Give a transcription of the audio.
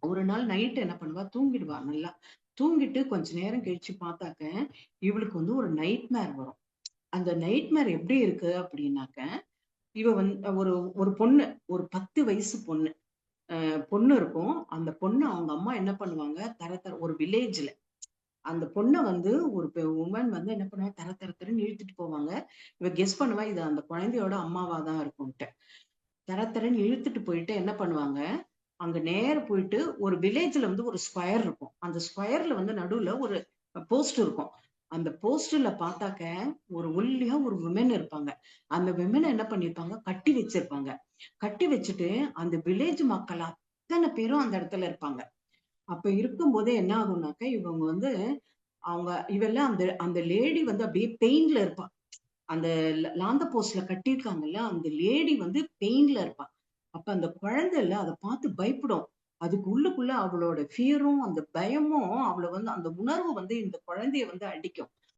ஒரு நாள் நைட் என்ன பண்ணுவா, தூங்கிடுவா நல்லா. தூங்கிட்டு கொஞ்ச நேரம் கழிச்சு பார்த்தாக்க, இவளுக்கு வந்து ஒரு நைட் மேர் வரும். அந்த நைட் மேர் எப்படி இருக்கு அப்படின்னாக்க, இவ ஒரு ஒரு பொண்ணு, ஒரு 10 வயசு பொண்ணு. பொண்ணு இருக்கும். அந்த பொண்ணு அவங்க அம்மா என்ன பண்ணுவாங்க, தர தர ஒரு வில்லேஜ்ல அந்த பொண்ண வந்து ஒரு வுமன் வந்து என்ன பண்ணுவா, தர தர தரன்னு இழுத்துட்டு போவாங்க. இவ கெஸ் பண்ணுவா, இது அந்த குழந்தையோட அம்மாவா தான் இருக்கும்ட்டு. தர தரன்னு இழுத்துட்டு போயிட்டு என்ன பண்ணுவாங்க, அங்க நேரா போயிட்டு ஒரு வில்லேஜ்ல வந்து ஒரு ஸ்கொயர் இருக்கும். அந்த ஸ்கொயர்ல வந்து நடுவுல ஒரு போஸ்ட் இருக்கும். அந்த போஸ்ட்ல பார்த்தாக்க, ஒரு ஒல்லியா ஒரு விமன் இருப்பாங்க. அந்த விமன என்ன பண்ணியிருப்பாங்க, கட்டி வச்சிருப்பாங்க. கட்டி வச்சுட்டு, அந்த வில்லேஜ் மக்கள் அத்தன பேரும் அந்த இடத்துல இருப்பாங்க. அப்ப இருக்கும்போதே என்ன ஆகும்னாக்க, இவங்க வந்து இவெல்லாம் அந்த அந்த லேடி வந்து அப்படியே பெயின்ல இருப்பா. அந்த லாந்த போஸ்ட்ல கட்டியிருக்காங்கல்ல, அந்த லேடி வந்து பெயின்ல இருப்பா. அப்ப அந்த குழந்தைல அத பார்த்து பயப்படும். அதுக்கு உள்ளுக்குள்ள அவளோட ஃபியரும், அந்த பயமும் அவள வந்து அந்த உணர்வு வந்து இந்த குழந்தைய வந்து அடிக்கும்.